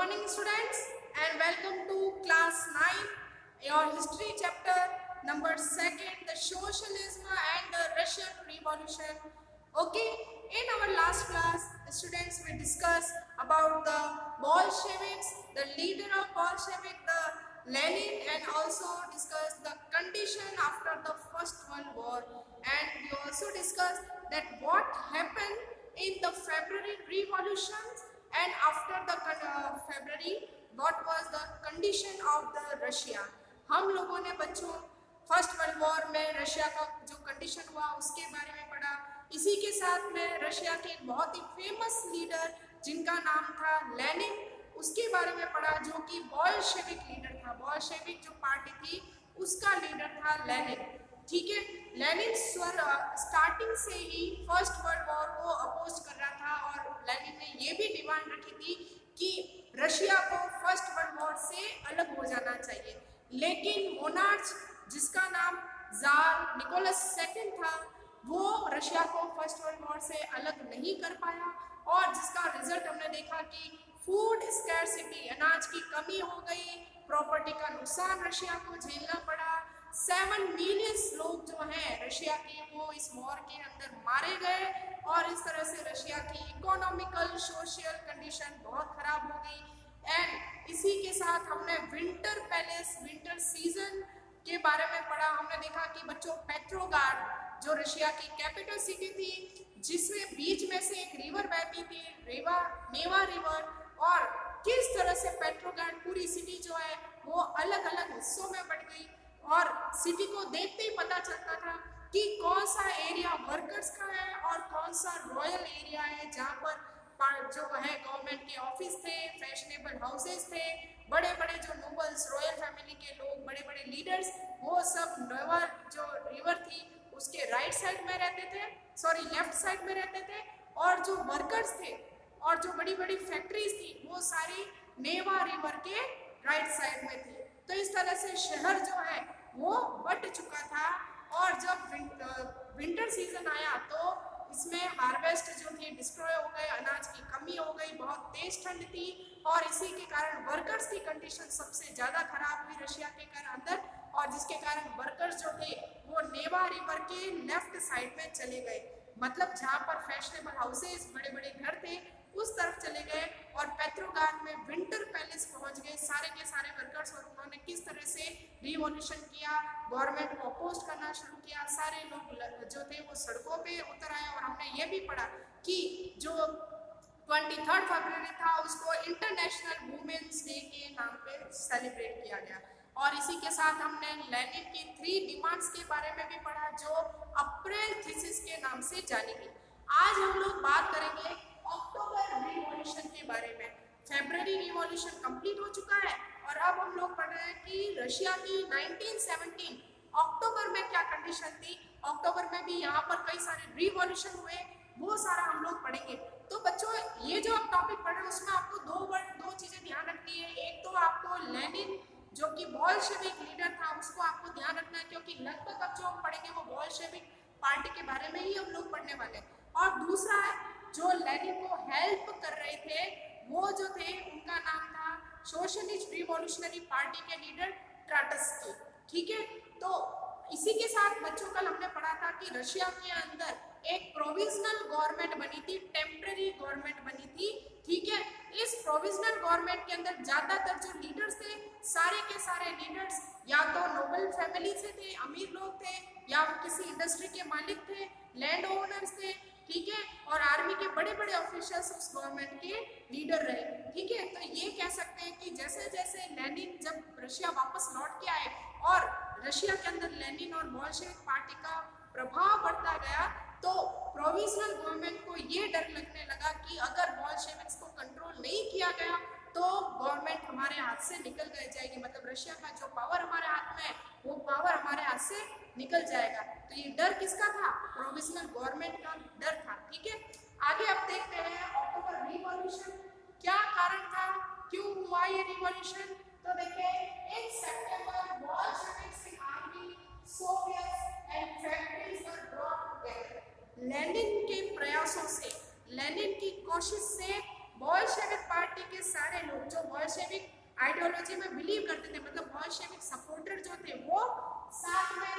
morning students and welcome to class 9, your history chapter number 2nd, the socialism and the Russian revolution. Okay, in our last class students we discussed about the Bolsheviks, the leader of Bolshevik, the Lenin, and also discussed the condition after the First World War, and we also discussed that what happened in the February revolutions and after the February what was the condition of the Russia. हम लोगों ने बच्चों first world war में Russia का जो condition हुआ उसके बारे में पढ़ा। इसी के साथ में रशिया के एक बहुत ही फेमस लीडर जिनका नाम था लेनिन, उसके बारे में पढ़ा, जो कि बोल्शेविक लीडर था। बोल्शेविक जो पार्टी थी उसका लीडर था लेनिन। ठीक है, लेनिन स्टार्टिंग से ही फर्स्ट वर्ल्ड वॉर को अपोज कर रहा था और लेनिन ने ये भी डिमांड रखी थी कि रशिया को फर्स्ट वर्ल्ड वॉर से अलग हो जाना चाहिए। लेकिन मोनार्च जिसका नाम जार निकोलस सेकंड था, वो रशिया को फर्स्ट वर्ल्ड वॉर से अलग नहीं कर पाया और जिसका रिजल्ट हमने देखा कि फूड स्कैरसिटी, अनाज की कमी हो गई, प्रॉपर्टी का नुकसान रशिया को झेलना पड़ा। 7 मिलियन लोग जो हैं रशिया के वो इस वॉर के अंदर मारे गए और इस तरह से रशिया की इकोनॉमिकल सोशल कंडीशन बहुत खराब हो गई। एंड इसी के साथ हमने विंटर पैलेस, विंटर सीजन के बारे में पढ़ा। हमने देखा कि बच्चों पेट्रोग्राड जो रशिया की कैपिटल सिटी थी, जिसमें बीच में से एक रिवर बहती थी, नेवा रिवर, और किस तरह से पेट्रोग्राड पूरी सिटी जो है वो अलग अलग हिस्सों में बढ़ गई और सिटी को देखते ही पता चलता था कि कौन सा एरिया वर्कर्स का है और कौन सा रॉयल एरिया है, जहाँ पर जो है गवर्नमेंट के ऑफिस थे, फैशनेबल हाउसेस थे, बड़े बड़े जो नोबल्स, रॉयल फैमिली के लोग, बड़े बड़े लीडर्स, वो सब नेवा जो रिवर थी उसके राइट साइड में रहते थे, लेफ्ट साइड में रहते थे, और जो वर्कर्स थे और जो बड़ी बड़ी फैक्ट्रीज थी वो सारी नेवा रिवर के राइट साइड में थी। तो इस तरह से शहर जो है वो बट चुका था। और जब विंटर सीजन आया तो इसमें हार्वेस्ट जो थे डिस्ट्रॉय हो गए, अनाज की कमी हो गई, बहुत तेज ठंड थी और इसी के कारण वर्कर्स की कंडीशन सबसे ज़्यादा खराब हुई रशिया के अंदर, और जिसके कारण वर्कर्स जो थे वो नेवा रिवर के लेफ्ट साइड में चले गए, मतलब जहाँ पर फैशनेबल हाउसेस, बड़े बड़े घर थे उस तरफ चले गए और पेट्रोग्राड में विंटर पैलेस पहुंच गए सारे के सारे वर्कर्स। और उन्होंने किस तरह से रिवॉल्यूशन किया, गवर्नमेंट को अपोज करना शुरू किया, सारे लोग जो थे वो सड़कों पे उतर आए। और हमने ये भी पढ़ा कि जो 23 फरवरी था उसको इंटरनेशनल वुमेन्स डे के नाम पे सेलिब्रेट किया गया। और इसी के साथ हमने लेनिन की 3 डिमांड्स के बारे में भी पढ़ा जो अप्रैल थीसिस के नाम से जानी गई। आज हम लोग बात करेंगे अक्टूबर रिवॉल्यूशन के बारे में। फेब्रुअरी रिवॉल्यूशन कंप्लीट हो चुका है और अब हम लोग पढ़ रहे हैं कि रशिया की 1917 अक्टूबर में क्या कंडीशन थी। अक्टूबर में भी यहाँ पर कई सारे रिवॉल्यूशन हुए, वो सारा हम लोग पढ़ेंगे। तो बच्चों ये जो आप टॉपिक पढ़ रहे हैं उसमें आपको दो चीजें ध्यान रखनी है। एक तो आपको लेनिन जो कि बोल्शेविक लीडर था उसको आपको ध्यान रखना है, क्योंकि लगभग अब जो हम पढ़ेंगे वो बोल्शेविक पार्टी के बारे में ही हम लोग पढ़ने वाले हैं। और दूसरा है जो लेनिन को हेल्प कर रहे थे वो जो थे उनका नाम था सोशलिस्ट रिवॉल्यूशनरी पार्टी के लीडर ट्राटस्की। ठीक है, तो इसी के साथ बच्चों कल हमने पढ़ा था कि रशिया के अंदर एक प्रोविजनल गवर्नमेंट बनी थी, टेम्पररी गवर्नमेंट बनी थी। ठीक है, इस प्रोविजनल गवर्नमेंट के अंदर ज्यादातर जो लीडर्स थे सारे के सारे लीडर्स या तो नोबल फैमिली से थे, अमीर लोग थे, या किसी इंडस्ट्री के मालिक थे, लैंड ओनर्स थे। ठीक है, और आर्मी के बड़े बड़े ऑफिशियल्स उस गवर्नमेंट के लीडर रहे। ठीक है, तो ये कह सकते हैं कि जैसे जैसे लेनिन जब रशिया वापस लौट के आए और रशिया के अंदर लेनिन और बोल्शेविक पार्टी का प्रभाव बढ़ता गया तो प्रोविजनल गवर्नमेंट को ये डर लगने लगा कि अगर बोल्शेविक्स को कंट्रोल नहीं किया गया तो गवर्नमेंट हमारे हाथ से निकल जाएगी, मतलब रशिया का जो पावर हमारे हाथ में है वो पावर हमारे हाथ से निकल जाएगा। तो ये डर किसका था? प्रोविजनल गवर्नमेंट का डर था। ठीक है, आगे अब देखते हैं अक्टूबर रिवॉल्यूशन क्या कारण था, क्यों हुआ ये रिवॉल्यूशन। तो देखिए, इन सितंबर बोल्शेविक्स की army, Soviet and factories were brought together. Lenin के प्रयासों से, लेनिन की कोशिश से बोल्शेविक पार्टी पार्टी के सारे लोग जो बोल्शेविक आइडियोलॉजी में बिलीव करते थे, मतलब बोल्शेविक सपोर्टर जो थे, वो साथ में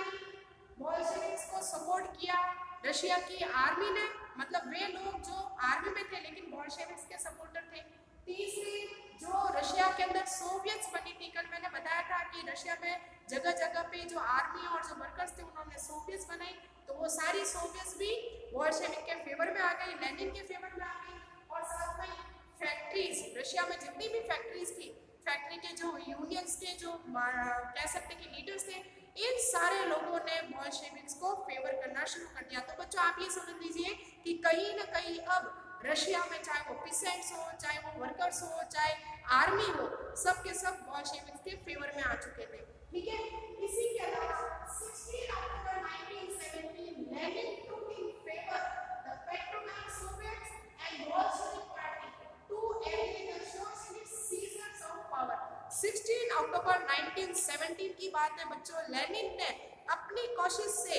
बोल्शेविक्स को सपोर्ट किया रशिया की आर्मी ने, मतलब वे लोग जो आर्मी में थे लेकिन बोल्शेविक्स के सपोर्टर थे। तीसरी, जो रशिया के अंदर सोवियट्स बनी थी, कल मैंने बताया था कि रशिया में जगह जगह पे जो आर्मी और जो वर्कर्स थे उन्होंने सोवियट्स बनाई, तो वो सारी सोवियट्स भी बोल्शेविक के फेवर में आ गई, लेनिन के फेवर में आ गई। और साथ में फैक्ट्रीज, रशिया में जितनी भी फैक्ट्रीज थी, फैक्ट्री के जो यूनियंस के जो कह सकते कि लीडर्स थे, इन सारे लोगों ने बोल्शेविक्स को फेवर करना शुरू कर दिया। तो बच्चों आप ये समझ लीजिए कि कहीं ना कहीं अब रशिया में चाहे वो पीसेंट्स हो, चाहे वो वर्कर्स हो, चाहे आर्मी हो, सब के सब बोल्शेविक्स के फेवर में आ चुके थे। ठीक है, इसी के अलावा 16 अक्टूबर 1917 Lenin took in favor the Petrograd Soviets and Bolshevik Party to eliminate the socialist seizures of power। 16 अक्टूबर 1917 की बात है बच्चों। लेनिन ने अपनी कोशिश से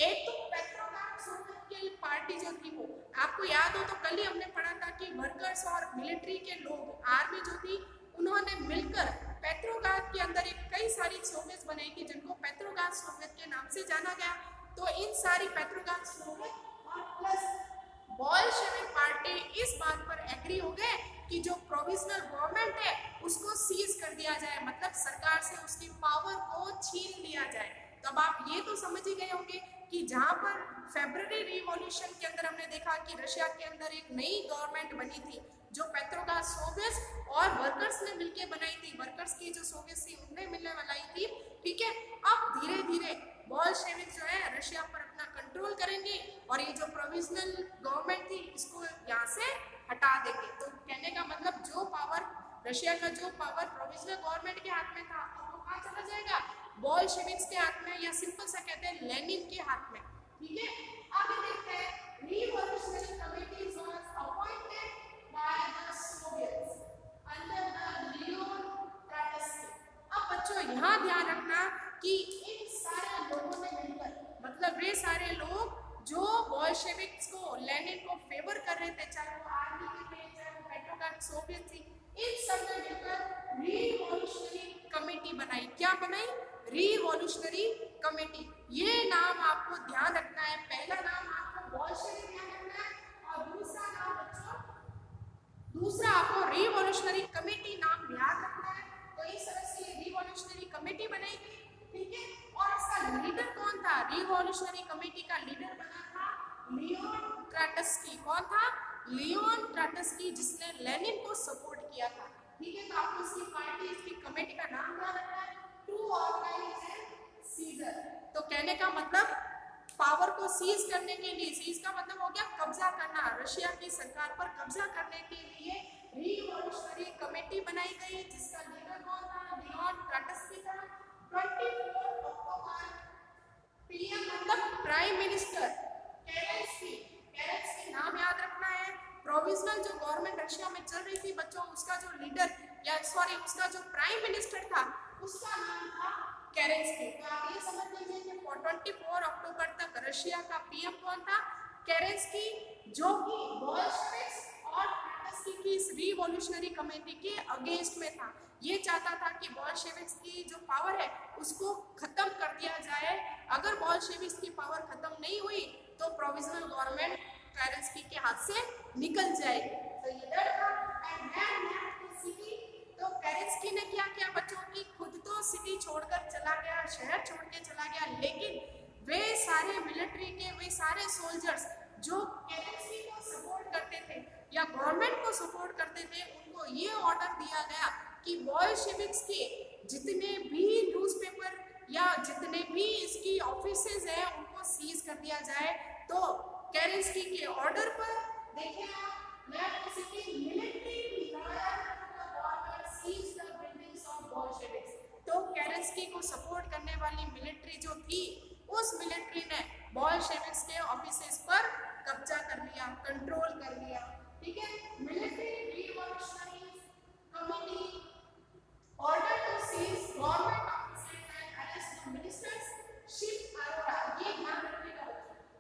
एक तो पेट्रोग्राड सोवियत की पार्टी जो थी, वो आपको याद हो तो कल ही हमने पढ़ा था कि वर्कर्स और मिलिट्री के लोग, आर्मी जो थी, उन्होंने मिलकर पेट्रोग्राड के अंदर एक कई सारी सोवियत बनाई थी जिनको पेट्रोग्राड सोवियत के नाम से जाना गया। तो इन सारी पेट्रोग्राड सोवियत और प्लस बोल्शेविक पार्टी इस बात पर एग्री हो गए कि जो प्रोविजनल गवर्नमेंट है उसको सीज कर दिया जाए, मतलब सरकार से उसकी पावर को छीन लिया जाए। तो अब आप ये तो समझ ही गए होंगे कि जहाँ पर फेब्रुअरी रिवॉल्यूशन के अंदर हमने देखा कि रशिया के अंदर एक नई गवर्नमेंट बनी थी जो पेट्रोग्राड सोवियट्स और वर्कर्स ने मिलकर बनाई थी, वर्कर्स की जो सोवियट्स थी उनने मिलकर बनाई थी। ठीक है, अब धीरे धीरे बोल्शेविक जो है रशिया पर अपना कंट्रोल करेंगे और ये जो प्रोविजनल गवर्नमेंट थी इसको यहाँ से हटा देंगे। तो कहने का मतलब जो पावर, रशिया का जो पावर प्रोविजनल गवर्नमेंट के हाथ में था, अब वो कहाँ चला जाएगा? बोल्शेविक्स के हाथ में, या सिंपल सा कहते हैं लेनिन के हाथ में। ठीक है, आगे देखते हैं revolutionary committee was appointed by the Soviets under the Leon Trotsky. अब बच्चों यहाँ ध्यान रखना कि इन सारे लोगों ने मिलकर, मतलब वे सारे लोग जो बोल्शेविक्स को, लेनिन को फेवर कर रहे थे, चाहे वो आर्मी के थे, चाहे वो पेट्रोग्राड सोवियत थी, इन सब ने मिलकर रिवॉल्यूशनरी कमेटी बनाई। क्या बनाई? Revolutionary committee. ये नाम आपको ध्यान रखना है। पहला नाम आपको बोल्शेविक ध्यान रखना है और दूसरा नाम बच्चों, दूसरा आपको रिवॉल्यूशनरी कमेटी नाम याद रखना है। तो इस तरह से रिवॉल्यूशनरी कमेटी बनेगी। ठीक है, और इसका लीडर कौन था? रिवॉल्यूशनरी कमेटी का लीडर बना था लियोन ट्रोट्स्की। कौन था? लियोन ट्रोट्स्की, जिसने लेनिन को सपोर्ट किया था। ठीक है, तो आपको इसकी पार्टी, इसकी कमेटी का नाम याद रखना है, टू ऑर्गेनाइज एंड सीजर। तो कहने का मतलब पावर को सीज करने के लिए, सीज का मतलब हो गया कब्जा करना, रशिया की सरकार पर कब्जा करने के लिए रिवॉल्यूशनरी कमेटी बनाई गई जिसका लीडर कौन था? लियोन ट्रोट्स्की था। 24 अक्टूबर पीएम मतलब प्राइम मिनिस्टर केरेंस्की, केरेंस्की नाम याद रखना है। प्रोविजनल जो गवर्नमेंट रशिया में चल रही थी बच्चों, उसका जो लीडर या सॉरी उसका जो प्राइम मिनिस्टर था उसका नाम था केरेंस्की। तो आप ये समझ लीजिए कि 24 अक्टूबर तक रशिया का पीएम कौन था? केरेंस्की, जो कि बोल्शेविक्स और ट्रोट्स्की की इस रिवॉल्यूशनरी कमेटी के अगेंस्ट में था। ये चाहता था कि बोल्शेविक्स की जो पावर है उसको खत्म कर दिया जाए। अगर बोल्शेविक्स की पावर खत्म नहीं हुई तो प्रोविजनल गवर्नमेंट केरेंस्की के हाथ से निकल जाएगी। तो ये डर था and man left the city. तो केरेंस्की ने क्या किया बच्चों की, खुद तो सिटी छोड़कर चला गया, शहर छोड़ के चला गया, लेकिन वे सारे मिलिट्री के, वे सारे सोल्जर्स जो केरेंस्की को सपोर्ट करते थे या गवर्नमेंट को सपोर्ट करते थे, उनको ये ऑर्डर दिया गया कि बोल्शेविक्स के जितने भी न्यूज़पेपर या जितने भी इसकी ऑफिसेज हैं उनको सीज कर दिया जाए। तो केरेंस्की के ऑर्डर पर देखिए आप, left city military seize the buildings of Bolsheviks. तो केरेंस्की को सपोर्ट करने वाली मिलिट्री जो थी, उस मिलिट्री ने बोल्शेविक्स के ऑफिसेज पर कब्जा कर लिया, कंट्रोल कर लिया। ठीक है, military revolutionary committee order to seize government offices and arrest the ministers. Ship Aurora, ये ध्यान रखिएगा।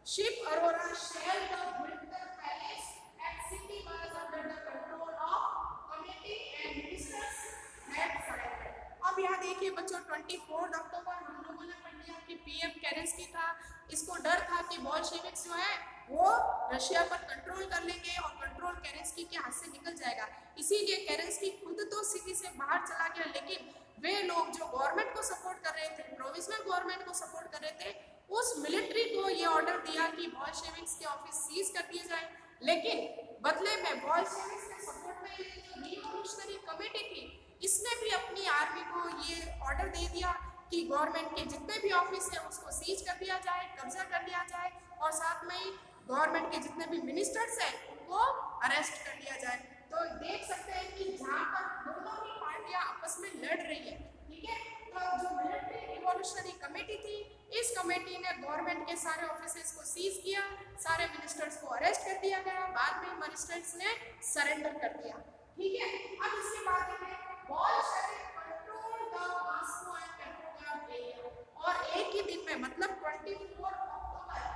Ship Aurora shelled the Winter Palace at City Russia पर कंट्रोल कर लेंगे और कंट्रोल केरेंस्की के हाथ से निकल जाएगा। इसीलिए केरेंस्की खुद तो सिटी से बाहर चला गया, लेकिन वे लोग जो गवर्नमेंट को सपोर्ट कर रहे थे, प्रोविजनल गवर्नमेंट को सपोर्ट कर रहे थे, उस मिलिट्री को ये ऑर्डर दिया कि बोल्शेविक्स के ऑफिस सीज कर दिए जाए। लेकिन बदले में बोल्शेविक्स के सपोर्ट में जो रिवॉल्यूशनरी कमेटी थी, इसने भी अपनी आर्मी को ये ऑर्डर दे दिया कि गवर्नमेंट के जितने भी ऑफिस है उसको सीज कर दिया जाए, कब्जा कर लिया जाए, और साथ में ही गवर्नमेंट के जितने भी मिनिस्टर्स हैं उनको अरेस्ट कर लिया जाए। तो देख सकते हैं कि जहाँ पर दोनों ही पार्टियां आपस में लड़ रही है, ठीक है। तो जो मिलिट्री रिवॉल्यूशनरी कमेटी थी, इस कमेटी ने गवर्नमेंट के सारे ऑफिसेस को सीज किया, सारे मिनिस्टर्स को अरेस्ट कर दिया गया, बाद में मिनिस्टर्स ने सरेंडर कर दिया, ठीक है। अब इसके बाद Bolshevik control the Moscow and Petrograd area, और एक ही दिन में मतलब 24 अक्टूबर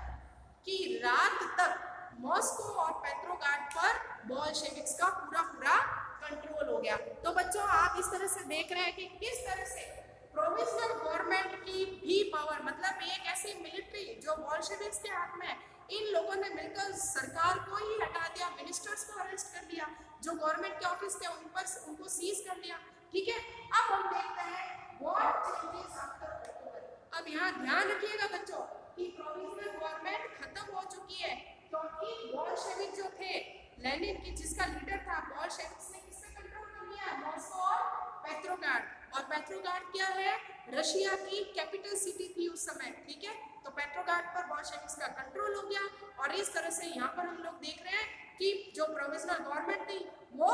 की रात तक मॉस्को और पेट्रोग्राड पर बोल्शेविक्स का पूरा कंट्रोल हो गया। तो बच्चों आप इस तरह से देख रहे हैं कि किस तरह से प्रोविजनल गवर्नमेंट की भी पावर, मतलब एक ऐसी मिलिट्री जो बोल्शेविक्स के हाथ में, इन लोगों ने मिलकर सरकार को ही हटा दिया, मिनिस्टर्स को अरेस्ट कर दिया, जो गवर्नमेंट के ऑफिस थे उन पर उनको सीज कर लिया, ठीक है। अब हम देखते हैं व्हाट चेंजेस आफ्टर अक्टूबर। अब यहाँ ध्यान रखिएगा बच्चों कि प्रोविजनल गवर्नमेंट खत्म हो चुकी है, क्योंकि बोल्शेविक जो थे, लेनिन की जिसका लीडर था, बोल्शेविक्स ने किससे कंट्रोल कर लिया, मॉस्को और पेट्रोग्राड। और पेट्रोग्राड क्या है, रशिया की कैपिटल सिटी थी उस समय, ठीक है। तो पेट्रोग्राड पर बोल्शेविक्स का कंट्रोल हो गया, और इस तरह से यहाँ पर हम लोग देख रहे हैं कि जो प्रोविजनल गवर्नमेंट थी वो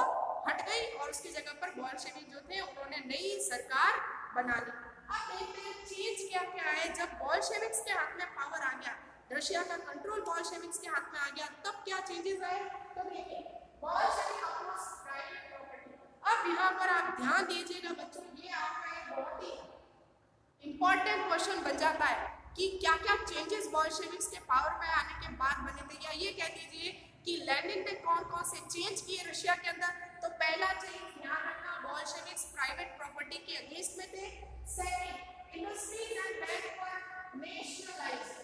हट गई, और उसकी जगह पर बोल्शेविक जो थे उन्होंने नई सरकार बना ली। अब देखते हैं चेंज क्या क्या है जब बोल्शेविक्स के हाथ में पावर आ गया, रशिया का कंट्रोल बोल्शेविक्स के हाथ में आ गया, तब क्या चेंजेस आए। तो देखिए बोल्शेविक अपना प्राइवेट प्रॉपर्टी। अब यहाँ पर आप ध्यान दीजिएगा बच्चों, ये आपका एक बहुत ही इंपॉर्टेंट क्वेश्चन बन जाता है कि क्या क्या चेंजेस बोल्शेविक्स के पावर में आने के बाद बने थे, या ये कह दीजिए कि लेनिन ने कौन कौन से चेंज किए रशिया के अंदर। तो पहला चेंज ध्यान रखना, बोल्शेविक्स प्राइवेट प्रॉपर्टी के अगेंस्ट में थे। Second, industries and bank were nationalised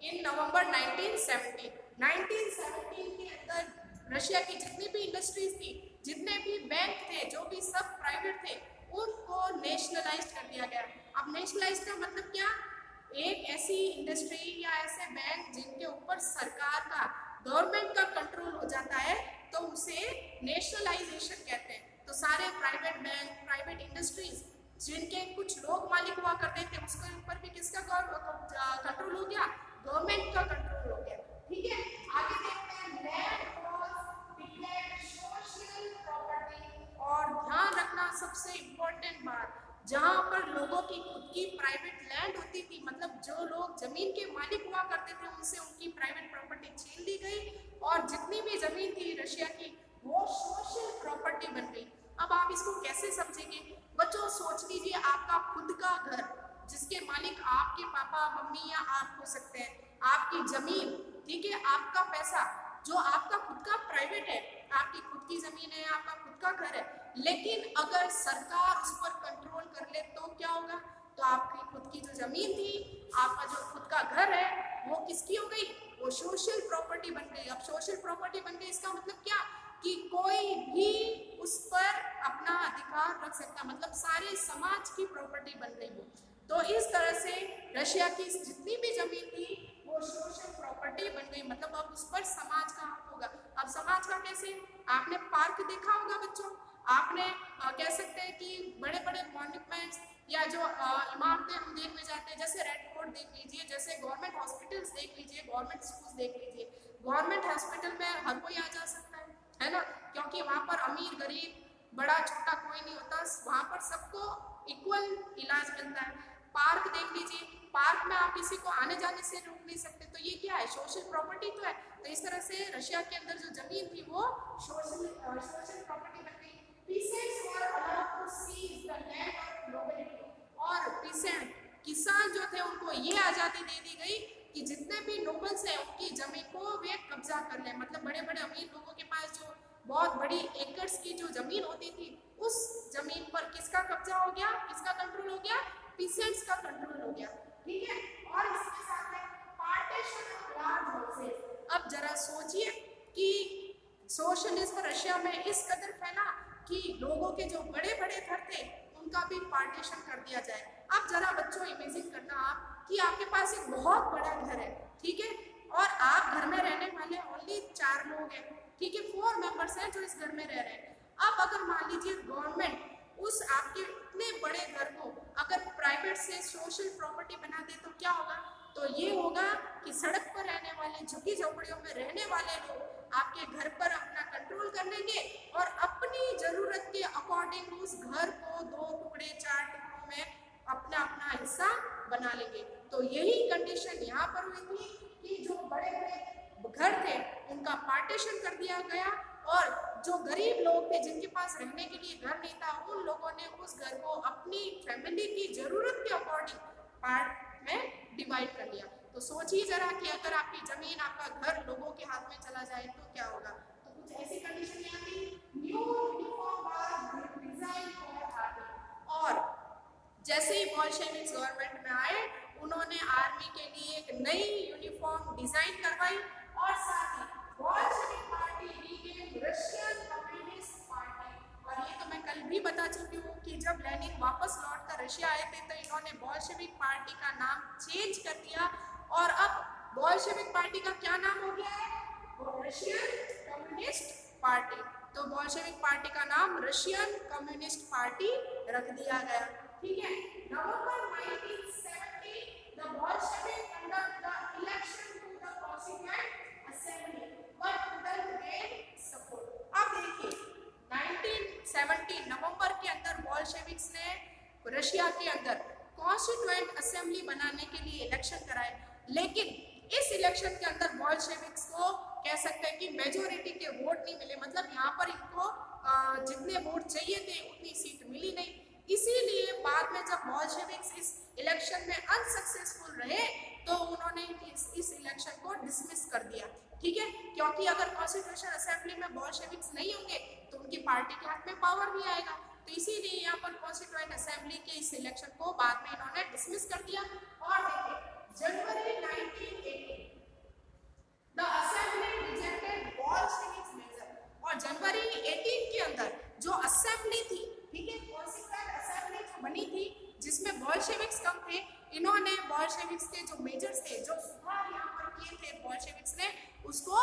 in November 1917। 1917 के अंदर रशिया की जितनी भी इंडस्ट्रीज थी, जितने भी बैंक थे, जो भी सब प्राइवेट थे, उनको नेशनलाइज कर दिया गया। अब नेशनलाइज का मतलब क्या, एक ऐसी इंडस्ट्री या ऐसे बैंक जिनके ऊपर सरकार का, गवर्नमेंट का कंट्रोल हो जाता है, तो उसे नेशनलाइजेशन कहते हैं। तो सारे प्राइवेट बैंक, प्राइवेट इंडस्ट्रीज जिनके कुछ लोग मालिक हुआ करते थे, उसके ऊपर भी किसका कंट्रोल हो गया, गवर्नमेंट का कंट्रोल हो गया, ठीक है। आगे देखते हैं land was declared social property. और ध्यान रखना सबसे इम्पोर्टेंट बात, जहाँ पर लोगों की खुद की प्राइवेट लैंड होती थी, मतलब जो लोग जमीन के मालिक हुआ करते थे, उनसे उनकी प्राइवेट प्रॉपर्टी छीन ली गई, और जितनी भी जमीन थी रशिया की वो सोशल प्रॉपर्टी बन गई। अब आप इसको कैसे समझेंगे बच्चों, सोच लीजिए आपका खुद का घर, जिसके मालिक आपके पापा मम्मी या आप हो सकते हैं, आपकी जमीन, ठीक है, आपका पैसा जो आपका खुद का प्राइवेट है, आपकी खुद की जमीन है, आपका खुद का घर है, लेकिन अगर सरकार उस पर कंट्रोल कर ले तो क्या होगा, तो आपकी खुद की जो जमीन थी, आपका जो खुद का घर है, वो किसकी हो गई, वो सोशल प्रॉपर्टी बन गई। अब सोशल प्रॉपर्टी बन गई, इसका मतलब क्या कि कोई भी उस पर अपना अधिकार रख सकता, मतलब सारे समाज की प्रॉपर्टी बन गई वो। तो इस तरह से रशिया की जितनी भी जमीन थी वो सोशल प्रॉपर्टी बन गई, मतलब अब उस पर समाज का हक होगा। अब समाज का कैसे, आपने पार्क देखा होगा बच्चों, आपने कह सकते हैं कि बड़े बड़े मॉन्यूमेंट्स या जो इमारतें हम देखने जाते हैं, जैसे रेड फोर्ट देख लीजिए, जैसे गवर्नमेंट हॉस्पिटल्स देख लीजिए, गवर्नमेंट स्कूल्स देख लीजिए। गवर्नमेंट हॉस्पिटल में हर कोई आ जा सकता है ना, क्योंकि वहाँ पर अमीर गरीब बड़ा छोटा कोई नहीं होता, वहाँ पर सबको इक्वल इलाज मिलता है। पार्क देख लीजिए, पार्क में आप किसी को आने जाने से रोक नहीं सकते, तो ये क्या है, सोशल प्रॉपर्टी तो है। तो इस तरह से रशिया के अंदर जो जमीन थी वो सोशल प्रॉपर्टी बन गई। Peasants were allowed to seize the land of nobility, और पीसेंट किसान जो थे उनको ये आज़ादी दे दी गई कि जितने भी नोबल्स हैं उनकी जमीन को वे कब्जा कर लें, मतलब बड़े बड़े अमीर लोगों के पास जो बहुत बड़ी एकर्स की जो जमीन होती थी, उस जमीन पर किसका कब्जा हो गया, किसका कंट्रोल हो गया, पीसेंट्स का कंट्रोल हो गया, ठीक है। और इसके साथ में पार्टीशन ऑफ लार्ज हाउसेस। अब जरा सोचिए कि सोशलिज्म रशिया में इस कदर फैला कि लोगों के जो बड़े बड़े घर थे उनका भी पार्टीशन कर दिया जाए। अब जरा बच्चों इमेजिन करना आप कि आपके पास एक बहुत बड़ा घर है, ठीक है, और आप घर में रहने वाले ओनली 4 लोग हैं, ठीक है, 4 मेंबर्स हैं जो इस घर में रह रहे हैं। अब अगर मान लीजिए गवर्नमेंट उस आपके इतने बड़े घर को अगर प्राइवेट से सोशल प्रॉपर्टी बना दे तो क्या होगा? तो ये होगा कि सड़क पर रहने वाले झुग्गी झोपड़ियों में रहने वाले लोग आपके घर पर अपना कंट्रोल कर लेंगे और अपनी जरूरत के अकॉर्डिंग उस घर को 2 टुकड़े 4 टुकड़ों में अपना अपना हिस्सा बना लेंगे। तो यही कंडीशन यहाँ पर हुई थी कि जो बड़े बड़े घर थे उनका पार्टीशन कर दिया गया और जो गरीब लोग थे जिनके पास रहने के लिए घर नहीं था उन लोगों ने उस घर को अपनी फैमिली की जरूरत के अकॉर्डिंग पार्ट में डिवाइड कर लिया। तो सोचिए जरा कि अगर आपकी जमीन आपका घर लोगों के हाथ में चला जाए तो क्या होगा? तो कुछ ऐसी कंडीशन यहाँ थी। New uniform was design for army, और जैसे ही बोल्शेविक्स गवर्नमेंट में आए उन्होंने आर्मी के लिए एक नई यूनिफॉर्म डिजाइन करवाई और साथ ही Bolshevik party rename Russian Communist party. और ये तो मैं कल भी बता चुकी हूँ कि जब लेनिन वापस लौट कर रशिया आए थे तो इन्होंने बोल्शेविक पार्टी का नाम चेंज कर दिया और अब बोल्शेविक पार्टी का क्या नाम हो गया है? Russian Communist party. तो बोल्शेविक पार्टी का नाम रशियन कम्युनिस्ट पार्टी रख दिया गया, ठीक है। नवंबर 1970 the Bolshevik conduct the election to the Constituent Assembly but couldn't gain support। अब देखिए 1970 नवंबर के अंदर बोल्शेविक्स ने रशिया के अंदर कॉन्स्टिट्यूएंट असेंबली बनाने के लिए इलेक्शन कराए, लेकिन इस इलेक्शन के अंदर बोल्शेविक्स को कह सकते हैं कि मेजोरिटी के वोट नहीं मिले, मतलब यहाँ पर इनको जितने वोट चाहिए थे उतनी सीट मिली नहीं। इसीलिए बाद में जब बोल्शेविक्स इस इलेक्शन में अनसक्सेसफुल रहे तो उन्होंने इस इलेक्शन को डिसमिस कर दिया, ठीक है, क्योंकि अगर कॉन्स्टिट्यूशन असेंबली में बोल्शेविक्स नहीं होंगे तो उनकी पार्टी के हाथ में पावर नहीं आएगा। तो इसीलिए यहाँ पर कॉन्स्टिट्यूएंट असेंबली के इस इलेक्शन को बाद में इन्होंने डिसमिस कर दिया। और देखिए जनवरी 1980 the assembly rejected Bolsheviks measure, और जनवरी 18 के अंदर जो असेंबली थी, ठीक है, कॉन्स्टिट्यूएंट असेंबली जो बनी थी जिसमें बोल्शेविक्स कम थे, इन्होंने बोल्शेविक्स के जो मेजर्स थे जो सुधार यहाँ पर किए थे बोल्शेविक्स ने उसको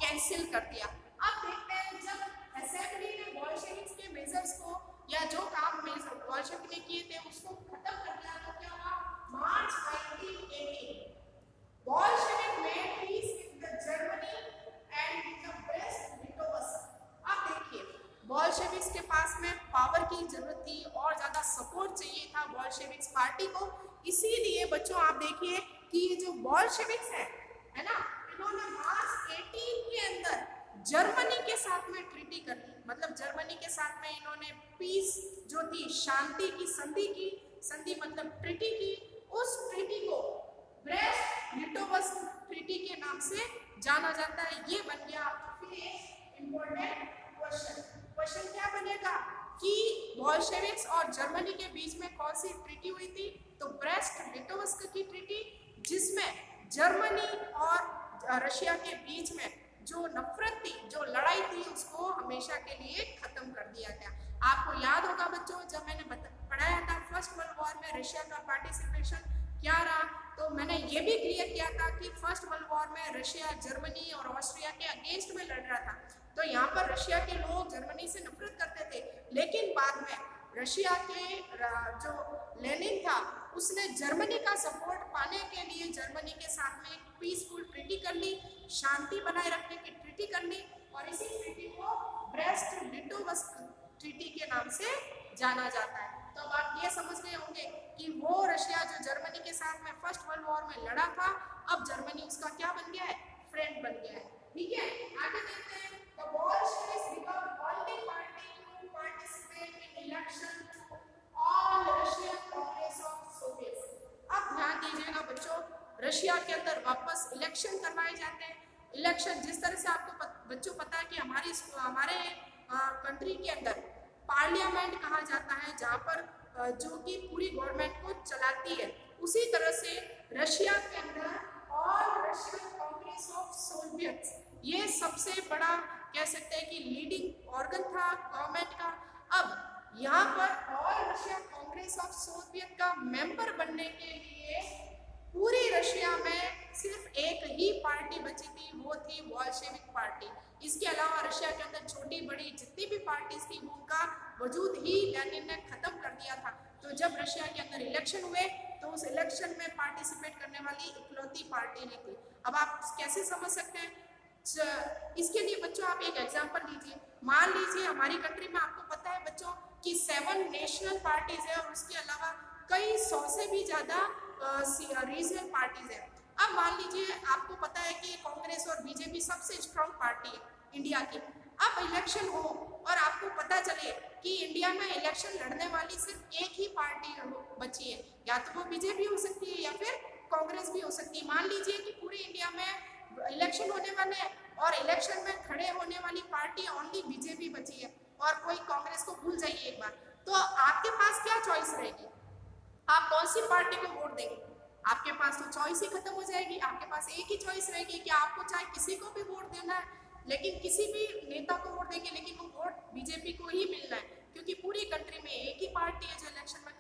कैंसिल कर दिया। अब देखते हैं जब असेंबली ने बोल्शेविक्स के मेजर्स को या जो काम बोल्शेविक ने किए थे उसको खत्म कर दिया तो क्या हुआ? March 1918 Bolshevik made peace with the Germany and with the Brest Litovsk. अब देखिए बोल्शेविक्स के पास में पावर की जरूरत थी और ज्यादा सपोर्ट चाहिए था बोल्शेविक्स पार्टी को, इसीलिए बच्चों आप देखिए कि ये जो बोल्शेविक्स है ना, इन्होंने मार्च 18 के अंदर जर्मनी के साथ में ट्रीटी कर ली, मतलब जर्मनी के साथ में इन्होंने पीस जो थी शांति की संधि मतलब ट्रीटी की, उस ट्रीटी को ब्रेस्ट लिटोवस्क ट्रीटी के नाम से जाना जाता है। ये बन गया फिर इम्पोर्टेंट क्वेश्चन क्या बनेगा कि बोल्शेविक्स और जर्मनी के बीच में कौन सी ट्रीटी हुई थी? तो ब्रेस्ट लिटोवस्क की ट्रीटी, जिसमें जर्मनी और रशिया के बीच में जो नफरत थी, जो लड़ाई थी, उसको हमेशा के लिए खत्म कर दिया गया। आपको याद होगा बच्चों जब मैंने पढ़ाया था फर्स्ट वर्ल्ड वॉर में रशिया का पार्टिसिपेशन क्या रहा, तो मैंने ये भी क्लियर किया था कि फर्स्ट वर्ल्ड वॉर में रशिया जर्मनी और ऑस्ट्रिया के अगेंस्ट में लड़ रहा था। तो यहाँ पर रशिया के लोग जर्मनी से नफरत करते थे, लेकिन बाद में रशिया के जो लेनिन था उसने जर्मनी का सपोर्ट पाने के लिए जर्मनी के साथ में एक पीसफुल ट्रीटी कर ली, शांति बनाए रखने की ट्रीटी कर ली, और इसी ट्रीटी को ब्रेस्ट लिटोवस्क ट्रीटी के नाम से जाना जाता है। तो अब आप ये समझ गए होंगे कि वो रशिया जो जर्मनी के साथ में फर्स्ट वर्ल्ड वॉर में लड़ा था, अब जर्मनी उसका क्या बन गया है? फ्रेंड बन गया है, ठीक है। आगे देखते हैं। The Bolsheviks become only party to participate in election to all Russian Congress of Soviets। अब ध्यान दीजिएगा बच्चों, रशिया के अंदर वापस इलेक्शन करवाए जाते हैं। इलेक्शन जिस तरह से आपको बच्चों पता है कि हमारे कंट्री के अंदर पार्लियामेंट कहा जाता है जहाँ पर जो कि पूरी गवर्नमेंट को चलाती है, उसी तरह से रशिया के अंदर और Russian Congress Congress of Soviet, ये सबसे बड़ा कह सकते हैं कि लीडिंग ऑर्गन था गवर्नमेंट का। अब यहाँ पर all Russia Congress of Soviet का मेंबर बनने के लिए पूरी रशिया में सिर्फ एक ही पार्टी बची थी, वो थी बोल्शेविक पार्टी। इसके अलावा रशिया के अंदर छोटी बड़ी जितनी भी पार्टीज थी उनका वजूद ही लेनिन ने खत्म कर दिया था। तो जब रशिया के अंदर इलेक्शन हुए तो उस इलेक्शन में पार्टिसिपेट करने वाली इकलौती पार्टी ही थी। अब आप कैसे समझ सकते हैं, इसके लिए बच्चों आप एक एग्जांपल लीजिए। मान लीजिए हमारी कंट्री में आपको पता है बच्चों कि 7 नेशनल पार्टीज है और उसके अलावा कई 100 से भी ज्यादा रीजनल पार्टीज है। अब मान लीजिए आपको पता है कि कांग्रेस और बीजेपी सबसे स्ट्रांग पार्टी है इंडिया की। अब इलेक्शन हो और आपको पता चले कि इंडिया में इलेक्शन लड़ने वाली सिर्फ एक ही पार्टी बची है, या तो वो बीजेपी हो सकती है या फिर कांग्रेस भी हो सकती है। मान लीजिए कि पूरे इंडिया में इलेक्शन होने वाले हैं और इलेक्शन में खड़े होने वाली पार्टी ओनली बीजेपी बची है और कोई कांग्रेस को भूल जाइए एक बार, तो आपके पास क्या चॉइस रहेगी? आप कौन सी पार्टी को वोट देंगे? आपके पास तो चॉइस ही खत्म हो जाएगी। आपके पास एक ही चॉइस रहेगी कि आपको चाहे किसी को भी वोट देना है, लेकिन किसी भी नेता को वोट देंगे लेकिन वो वोट बीजेपी को ही मिलना है, क्योंकि पूरी कंट्री में एक ही पार्टी है जो इलेक्शन में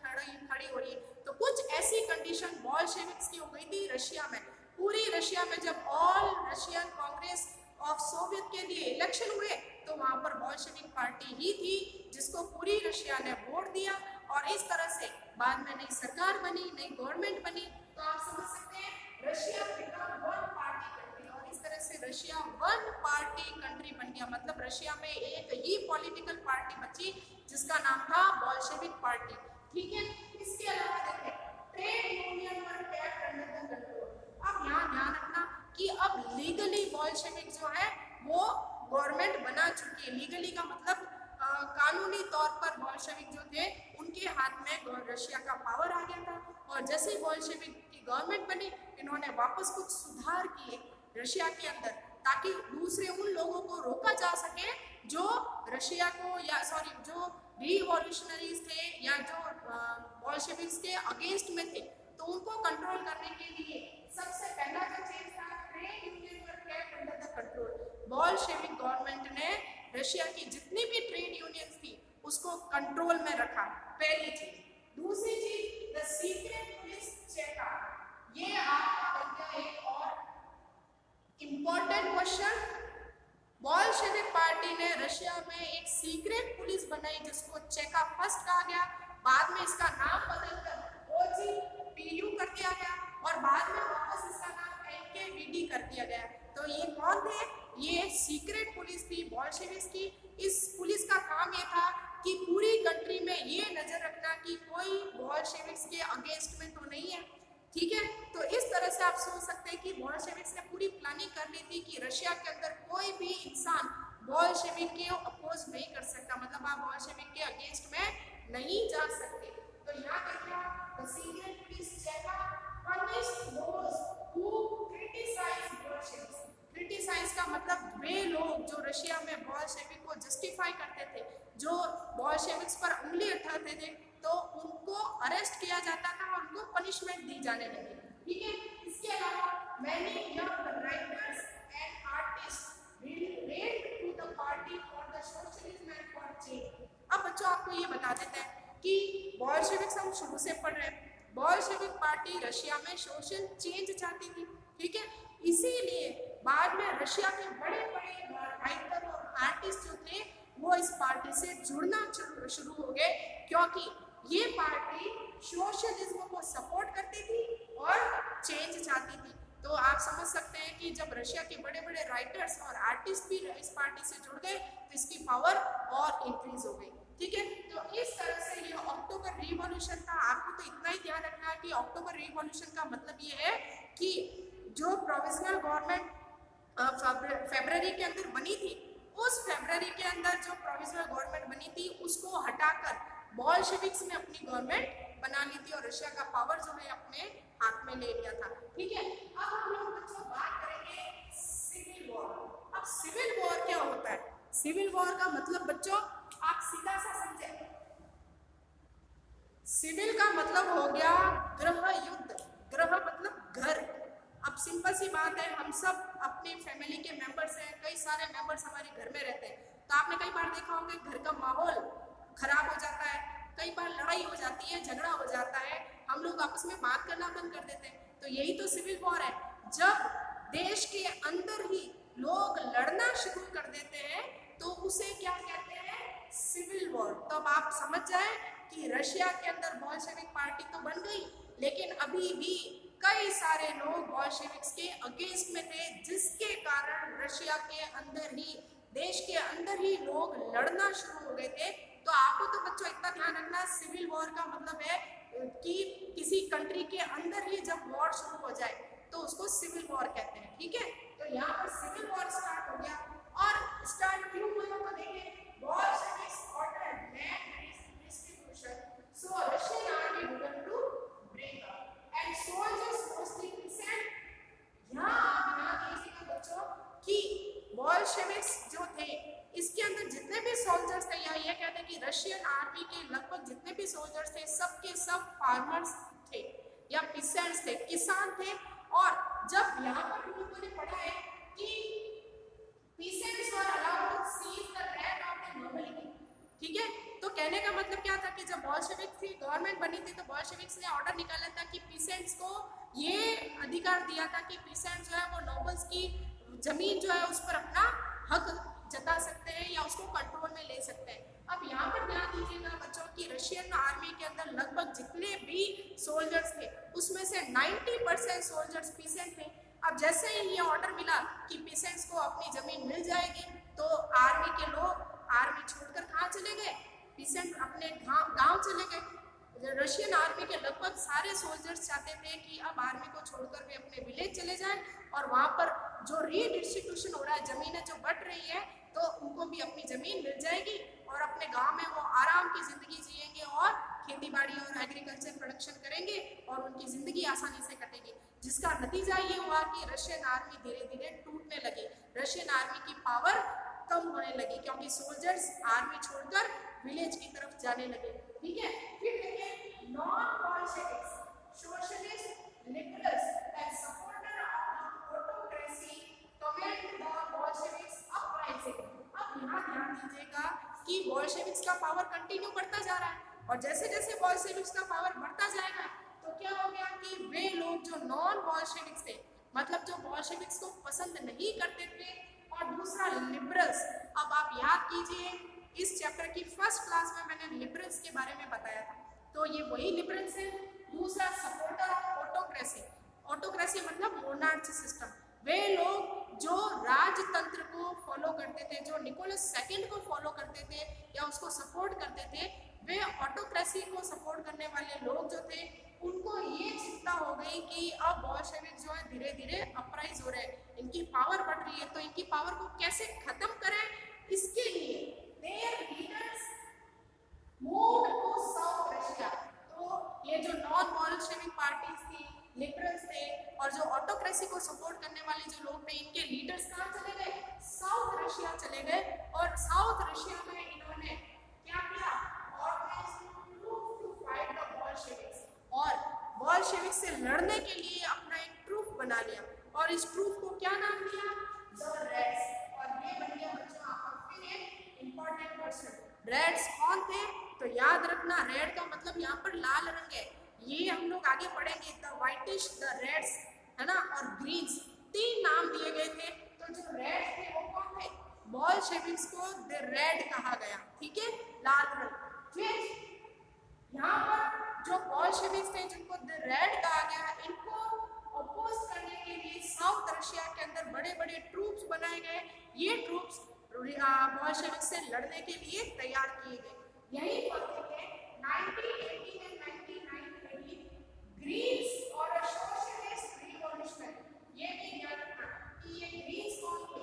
खड़ी हो रही है। तो कुछ ऐसी कंडीशन बोल्शेविक्स की हो गई थी रशिया में। पूरी रशिया में जब all Russian Congress of Soviet के लिए इलेक्शन हुए तो वहां पर बोल्शेविक पार्टी ही थी जिसको पूरी रशिया ने वोट दिया और इस तरह से बाद में नई सरकार बनी, नई गवर्नमेंट बनी। तो आप समझ सकते हैं Russia become one party country और इस तरह से रशिया वन पार्टी कंट्री बन गया। मतलब रशिया में एक ही पॉलिटिकल पार्टी बची जिसका नाम था बोल्शेविक पार्टी। ठीक है, इसके अलावा देखें ट्रेड यूनियन पर कैप्ट अंडर द कंट्रोल। अब यहाँ ध्यान रखना कि अब लीगली बोल्शेविक जो है वो गवर्नमेंट बना चुकी है। लीगली का मतलब कानूनी तौर पर बोल्शेविक जो थे उनके हाथ में रशिया का पावर आ गया था और जैसे ही बोल्शेविक की गवर्नमेंट बनी इन्होंने वापस कुछ सुधार किए रशिया के अंदर ताकि दूसरे उन लोगों को रोका जा सके जो रशिया को जो रिवॉल्यूशनरीज थे या जो बोल्शेविक्स के अगेंस्ट में थे, तो उनको कंट्रोल करने के लिए सबसे पहला जो चीज था trade union were kept under the control. Bolshevik government ने रशिया की जितनी भी ट्रेड यूनियंस थी उसको कंट्रोल में रखा, पहली चीज। दूसरी चीज द सीक्रेट पुलिस चेका। ये आपका बन गया एक और इम्पोर्टेंट क्वेश्चन। बोल्शेविक पार्टी ने रशिया में एक सीक्रेट पुलिस बनाई जिसको चेका फर्स्ट कहा गया। बाद में इसका नाम बदलकर ओजीपीयू कर दिया गया और बाद में वापस इसका नाम एनकेवीडी कर दिया गया। तो ये कौन थे? ये सीक्रेट पुलिस थी बोल्शेविक्स की। इस पुलिस का काम ये था कि पूरी कंट्री में ये नजर रखना कि कोई बोल्शेविक्स के अगेंस्ट में तो नहीं है। ठीक है, तो इस तरह से आप सोच सकते हैं कि बोल्शेविक्स ने पूरी प्लानिंग कर ली थी कि रशिया के अंदर कोई भी इंसान बोल्शेविक के अपोज नहीं कर सकता, मतलब आप बोल्शेविक के अगेंस्ट में नहीं जा सकते। तो यहाँ देखिए the secret police Cheka punished those who criticize Bolsheviks. Criticise का मतलब वे लोग जो रशिया में बोल्शेविक को जस्टिफाई करते थे, जो बोल्शेविक्स पर उंगली उठाते थे, तो उनको अरेस्ट किया जाता था और उनको पनिशमेंट दी जाने लगी। ठीक है, इसके अलावा many young writers and artist relate to the party for the socialism and for change. अब बच्चों आपको ये बता देते हैं कि बोल्शेविक्स हम शुरू से पढ़ रहे हैं। बोल्शेविक पार्टी रशिया में सोशल चेंज चाहती थी। ठीक है, इसीलिए बाद में रशिया के बड़े बड़े राइटर और आर्टिस्ट जो थे वो इस पार्टी से जुड़ना शुरू हो गए, क्योंकि ये पार्टी सोशलिज्म को सपोर्ट करती थी और चेंज चाहती थी। तो आप समझ सकते हैं कि जब रशिया के बड़े बड़े राइटर्स और आर्टिस्ट भी इस पार्टी से जुड़ गए तो इसकी पावर और इंक्रीज हो गई। ठीक है, तो इस तरह से ये अक्टूबर रिवॉल्यूशन था। आपको तो इतना ही ध्यान रखना है कि अक्टूबर रिवॉल्यूशन का मतलब ये है कि जो प्रोविजनल गवर्नमेंट फरवरी के अंदर बनी थी, उस फरवरी के अंदर जो प्रोविजनल गवर्नमेंट बनी थी उसको हटाकर बोल्शेविक्स ने अपनी गवर्नमेंट बना ली थी और रशिया का पावर जो है अपने हाथ में ले लिया था। ठीक है, अब हम लोग बच्चों बात करेंगे सिविल वॉर। अब सिविल वॉर क्या होता है? सिविल वॉर का मतलब बच्चों आप सीधा सा समझे, सिविल का मतलब हो गया गृह युद्ध। गृह मतलब घर। अब सिंपल सी बात है, हम सब सारे मेंबर्स हमारे घर में रहते हैं, तो आपने कई बार देखा होगा कि घर का माहौल खराब हो जाता है, कई बार लड़ाई हो जाती है, झगड़ा हो जाता है, हम लोग आपस में बात करना बंद कर देते हैं। तो यही तो सिविल वॉर है, जब देश के अंदर ही लोग लड़ना शुरू कर देते हैं तो उसे क्या कहते हैं, सिविल वॉर। तो अब आप समझ जाए कि रशिया के अंदर बोल्शेविक पार्टी तो बन गई, लेकिन अभी भी कई सारे लोग बोल्शेविक्स के अगेंस्ट में थे, जिसके कारण रशिया के अंदर ही, देश के अंदर ही लोग लड़ना शुरू हो गए थे। तो आपको तो बच्चों इतना ध्यान रखना, सिविल वॉर का मतलब है कि किसी कंट्री के अंदर ही जब वॉर शुरू हो जाए तो उसको सिविल वॉर कहते हैं, ठीक है। तो यहाँ पर सिविल वॉर स्टार्ट हो गया, और स्टार्ट क्यों हुआ तो देखिए, Bolsheviks ordered land distribution, so Russian army began to break up and soldiers mostly peasant। यहाँ आप यहाँ देखिएगा बच्चों कि बोल्शेविक्स जो थे, इसके अंदर जितने भी सोल्जर्स थे, यहाँ ये कहते हैं कि रशियन आर्मी के लगभग जितने भी सोल्जर्स थे सब के सब फार्मर्स थे या पिसेंट्स थे, किसान थे। और जब यहाँ पर लोगों ने पढ़ा है कि peasants were allowed to seize the land of the nobility, ठीक है। तो कहने का मतलब क्या था कि जब बोल्शेविक की गवर्नमेंट बनी थी तो बोल्शेविक्स ने ऑर्डर निकाला था कि पीसेंट्स को ये अधिकार दिया था कि पीसेंट्स जो है वो नोबल्स की जमीन जो है उस पर अपना हक जता सकते हैं या उसको कंट्रोल में ले सकते हैं। अब यहाँ पर ध्यान दीजिएगा बच्चों की रशियन आर्मी के अंदर लगभग जितने भी सोल्जर्स थे उसमें से 90% सोल्जर्स पीसेंट थे। अब जैसे ही ये ऑर्डर मिला कि पीसेंट्स को अपनी जमीन मिल जाएगी तो आर्मी के लोग आर्मी छोड़कर कहाँ चले गए, पीसेंट अपने गांव चले गए। रशियन आर्मी के लगभग सारे सोल्जर्स चाहते थे कि अब आर्मी को छोड़कर वे अपने विलेज चले जाएं और वहां पर जो रीडिस्ट्रीब्यूशन हो रहा है, जमीनें जो बट रही है, तो उनको भी अपनी जमीन मिल जाएगी और अपने गांव में वो आराम की जिंदगी जिएंगे और खेती बाड़ी और एग्रीकल्चर प्रोडक्शन करेंगे और उनकी जिंदगी आसानी से कटेगी। जिसका नतीजा ये हुआ कि रशियन आर्मी धीरे धीरे टूटने लगी, रशियन आर्मी की पावर कम होने लगी क्योंकि सोल्जर्स आर्मी छोड़कर विलेज की तरफ जाने लगे, ठीक है। फिर देखिए non Bolsheviks, socialist, liberals and supporter of autocracy comment the Bolsheviks uprising. अब यहाँ ध्यान दीजिएगा कि बोल्शेविक्स का पावर कंटिन्यू बढ़ता जा रहा है और जैसे जैसे बोल्शेविक्स का पावर बढ़ता जाएगा तो क्या हो गया कि वे लोग जो नॉन बोल्शेविक्स थे, मतलब जो बोल्शेविक्स को पसंद नहीं करते थे, और दूसरा लिबरल्स। अब आप याद कीजिए इस चैप्टर की फर्स्ट क्लास में मैंने लिबरल्स के बारे में बताया था, तो ये वही लिबरल्स है। दूसरा सपोर्टर ऑफ ऑटोक्रेसी, ऑटोक्रेसी मतलब मोनार्ची सिस्टम, वे लोग जो राजतंत्र को फॉलो करते थे, जो निकोलस सेकंड को फॉलो करते थे या उसको सपोर्ट करते थे, वे ऑटोक्रेसी को सपोर्ट करने वाले लोग जो थे उनको ये चिंता हो गई कि अब बोल्शेविक जो है धीरे धीरे अपराइज हो रहे हैं, इनकी पावर बढ़ रही है, तो इनकी पावर को कैसे खत्म करें, इसके लिए their leaders moved to south Russia. तो ये जो नॉन बोल्शेविक पार्टीज थी, लिबरल्स थे और जो ऑटोक्रेसी को सपोर्ट करने वाले जो लोग थे, इनके लीडर्स कहाँ चले गए, साउथ रशिया चले गए। और साउथ रशिया में इन्होंने क्या किया, और बोल्शेविक से लड़ने के लिए अपना एक ट्रूप बना लिया और इस ट्रूप को क्या नाम दिया, द रेड्स। और ये बन गया बच्चों आपका फिर एक इंपॉर्टेंट क्वेश्चन, रेड्स कौन थे, तो याद रखना रेड का मतलब यहाँ पर लाल रंग है, ये हम लोग आगे पढ़ेंगे, द व्हाइटिश, द रेड्स, है ना, और ग्रीन्स, तीन नाम दिए गए थे। तो जो रेड थे वो कौन थे, बोल्शेविक्स को द रेड कहा गया, ठीक है, लाल रंग। फिर यहाँ पर जो बोल्शेविक्स थे जिनको द रेड कहा गया, इनको अपोज करने के लिए साउथ रशिया के अंदर बड़े बड़े ट्रूप्स बनाए गए। ये ट्रूप्स बोल्शेविक्स से लड़ने के लिए तैयार किए गए। यही बात है 1918 and 1919 ग्रीन्स और सोशलिस्ट रिवॉल्यूशन, ये भी याद रखना कि ये ग्रीन्स कौन थे,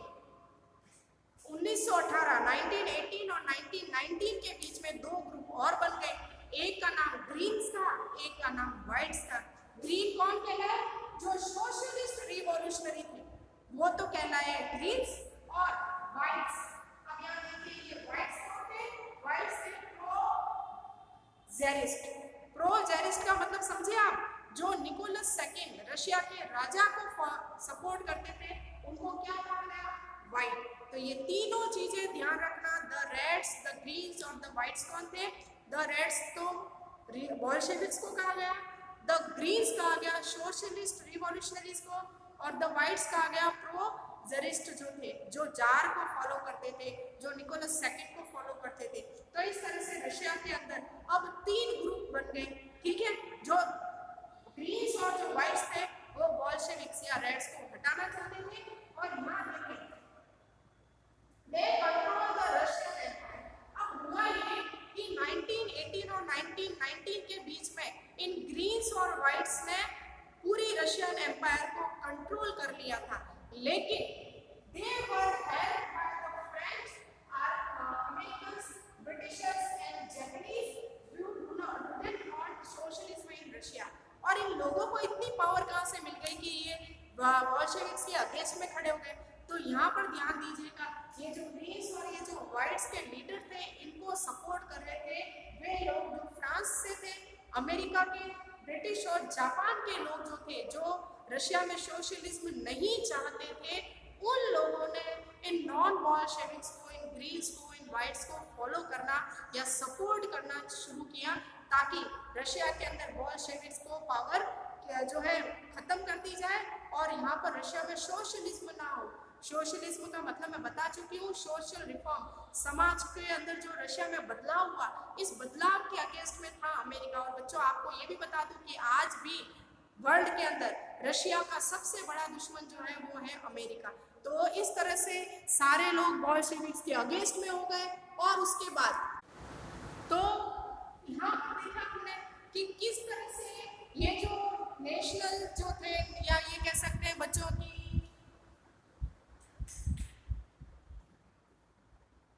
1918 1918 और 1919 के बीच में दो ग्रुप और बन गए, एक का नाम ग्रीन्स था, एक का नाम व्हाइट्स था। ग्रीन कौन कहलाए, जो सोशलिस्ट रिवॉल्यूशनरी थे वो तो कहलाए ग्रीन्स, और व्हाइट्स, अब यहाँ देखिए ये व्हाइट्स कौन थे, व्हाइट्स थे प्रो-ज़ारिस्ट। प्रो-ज़ारिस्ट का मतलब समझे आप, जो निकोलस सेकंड रशिया के राजा को सपोर्ट करते थे उनको क्या कहा गया, व्हाइट। तो ये तीनों चीजें ध्यान रखना। द रेड्स, द ग्रीन्स और द व्हाइट्स कौन थे? द रेड्स तो बोल्शेविक्स को कहा गया, द ग्रीन्स कहा गया सोशलिस्ट रिवॉल्यूशनरीज को, और द व्हाइट्स कहा गया प्रो जरिस्ट जो थे, जो जार को फॉलो करते थे, जो निकोलस सेकंड को फॉलो करते थे। तो इस तरह से रशिया के अंदर अब 3 ग्रुप बन गए, ठीक है। जो ग्रीन्स और जो व्हाइट्स थे वो बोल्शेविक्स या रेड्स को हटाना चाहते थे, और यहाँ देखें they control the Russian empire. अब हुआ ये कि 1918 और 1919 के बीच में इन ग्रीन्स और व्हाइट्स ने पूरी रशियन एम्पायर को कंट्रोल कर लिया था, लेकिन they were helped by the French, Americans, Britishers and Japanese who didn't want socialism in Russia. और इन लोगों को इतनी पावर कहाँ से मिल गई कि ये बोल्शेविक्स के अगेंस्ट में खड़े हो गए। तो यहाँ पर ध्यान दीजिएगा, ये जो ग्रीन्स और ये जो व्हाइट्स के लीडर थे, इनको सपोर्ट कर रहे थे वे लोग जो फ्रांस से थे, अमेरिका के, ब्रिटिश और जापान के लोग जो थे, जो रशिया में सोशलिज्म नहीं चाहते थे। उन लोगों ने इन नॉन बोल्शेविक्स को, इन ग्रीन्स को, इन व्हाइट्स को फॉलो करना या सपोर्ट करना शुरू किया, ताकि रशिया के अंदर बोल्शेविक्स को पावर जो है खत्म कर दी जाए और यहाँ पर रशिया में सोशलिज्म ना हो। सोशलिज्म का मतलब मैं बता चुकी हूँ, सोशल रिफॉर्म, समाज के अंदर जो रशिया में बदलाव हुआ, इस बदलाव के अगेंस्ट में था अमेरिका। और बच्चों आपको ये भी बता दूं कि आज भी वर्ल्ड के अंदर रशिया का सबसे बड़ा दुश्मन जो है वो है अमेरिका। तो इस तरह से सारे लोग बोल्शेविक्स के अगेंस्ट में हो गए। और उसके बाद तो यहाँ पर देखा हमने कि किस तरह से ये जो नेशनल जो थे, या ये कह सकते हैं बच्चों की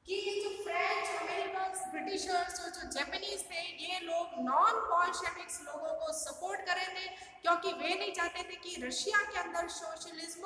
कि ये जो फ्रेंच, अमेरिकन्स, ब्रिटिशर्स और जो जापानीज थे, ये लोग नॉन बोल्शेविक्स लोगों को सपोर्ट कर रहे थे, क्योंकि वे नहीं चाहते थे कि रशिया के अंदर सोशलिज्म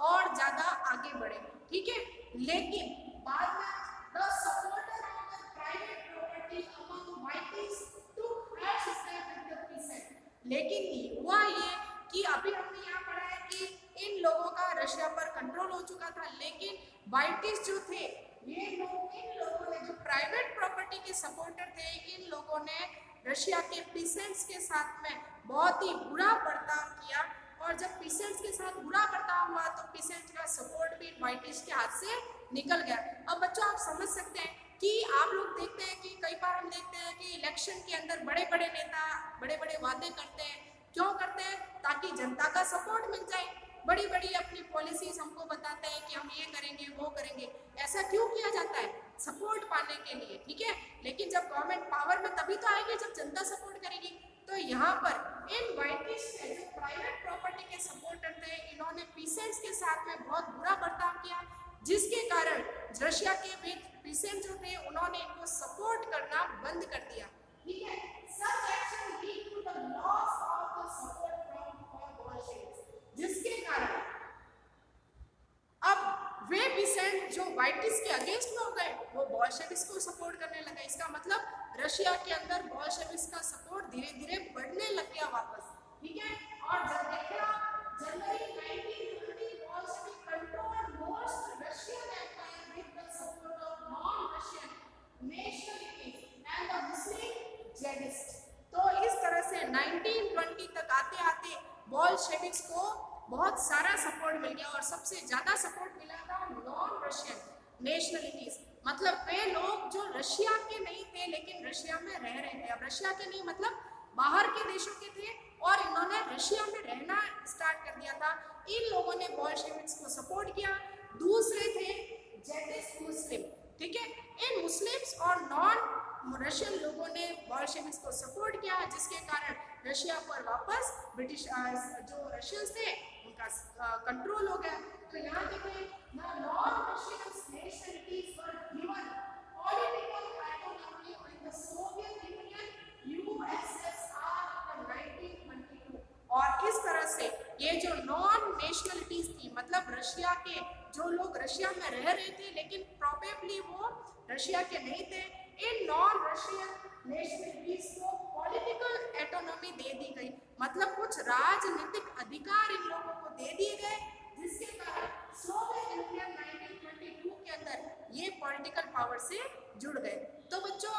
और ज्यादा आगे बढ़े, ठीक है। लेकिन बाद में the supporter of the private property among whites took harsh step with the peasant. लेकिन हुआ ये कि अभी हमने यहाँ पढ़ा है कि इन लोगों का रशिया पर कंट्रोल हो चुका था, लेकिन व्हाइटिस जो थे, ये लोग, इन लोगों ने, जो प्राइवेट प्रॉपर्टी के सपोर्टर थे, इन लोगों ने रशिया के पीसेंट्स के साथ में बहुत ही बुरा बर्ताव किया। और जब पीसेंट्स के साथ बुरा बर्ताव हुआ तो पीसेंट्स का सपोर्ट भी व्हाइटिश के हाथ से निकल गया। अब बच्चों आप समझ सकते हैं कि आप लोग देखते हैं कि कई बार हम देखते हैं कि इलेक्शन के अंदर बड़े बड़े नेता बड़े बड़े वादे करते हैं। क्यों करते हैं? ताकि जनता का सपोर्ट मिल जाए। बड़ी बड़ी अपनी पॉलिसीज हमको बताते हैं कि हम ये करेंगे वो करेंगे। ऐसा क्यों किया जाता है? सपोर्ट पाने के लिए, ठीक है। लेकिन जब गवर्नमेंट पावर में तभी तो आएगी जब जनता सपोर्ट करेगी। तो यहाँ पर इन व्हाइटिश के जो प्राइवेट प्रॉपर्टी के सपोर्टर थे, इन्होंने पीसेंट्स के साथ में बहुत बुरा बर्ताव किया, जिसके कारण रशिया के बीच पीसेंट जो थे उन्होंने इनको सपोर्ट करना बंद कर दिया, ठीक है। Such action lead to the loss of the support from Bolsheviks, जिसके कारण अब वे पीसेंट जो व्हाइटिश के अगेंस्ट में हो गए, वो बोल्शेविक्स को सपोर्ट करने लगे। इसका मतलब रशिया के अंदर बोल्शेविक्स का सपोर्ट धीरे धीरे बढ़ने लग गया वापस, ठीक है। और जब देखा जनवरी 1920 Bolshevik controlled most Russian empire with the support of non Russian nationalities and the Muslim Jadidists. तो इस तरह से 1920 तक आते आते बोल्शेविक्स को बहुत सारा सपोर्ट मिल गया, और सबसे ज्यादा सपोर्ट मिला था नॉन रशियन नेशनलिटीज, मतलब वे लोग जो रशिया के नहीं थे लेकिन रशिया में रह रहे थे। अब रशिया के नहीं मतलब बाहर के देशों के थे, और इन्होंने रशिया में रहना स्टार्ट कर दिया था। इन लोगों ने बोल्शेविक्स को सपोर्ट किया। दूसरे थे जेडिस्ट मुस्लिम, ठीक है। इन मुस्लिम्स और नॉन रशियन लोगों ने बोल्शेविक्स को सपोर्ट किया, जिसके कारण रशिया पर वापस ब्रिटिश जो रशियंस थे उनका कंट्रोल हो गया। तो यहाँ देखें, non Russian nationalities were given political autonomy in the Soviet Union USSR in 1922। और इस तरह से ये जो नॉन नेशनलिटीज थी, मतलब रशिया के जो लोग रशिया में रह रहे थे लेकिन प्रोबेबली वो रशिया के नहीं थे, इन नॉन रशियन नेशनलिटीज को पॉलिटिकल ऑटोनॉमी दे दी गई, मतलब कुछ राजनीतिक अधिकार इन लोगों को दे दिए गए, जिसके कारण सोवियत यूनियन 1922 के ये पॉलिटिकल पावर से जुड़ गए। तो बच्चों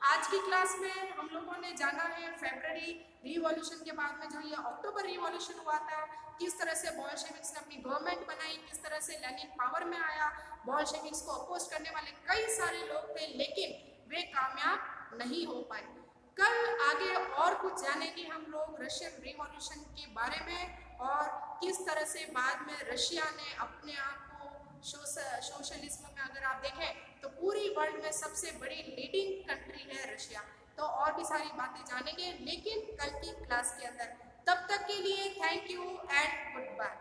आज की क्लास में हम लोगों ने जाना है फेब्रुअरी रिवॉल्यूशन के बाद में जो ये अक्टूबर रिवॉल्यूशन हुआ था, किस तरह से बोल्शेविक्स ने अपनी गवर्नमेंट बनाई, किस तरह से लेनिन पावर में आया। बोल्शेविक्स को अपोज करने वाले कई सारे लोग थे लेकिन वे कामयाब नहीं हो पाए। कल आगे और कुछ जानेंगे हम लोग रशियन रिवॉल्यूशन के बारे में और किस तरह से बाद में रशिया ने अपने आप को सोशलिज्म में, अगर आप देखें तो पूरी वर्ल्ड में सबसे बड़ी लीडिंग कंट्री है रशिया। तो और भी सारी बातें जानेंगे लेकिन कल की क्लास के अंदर। तब तक के लिए thank you and good bye.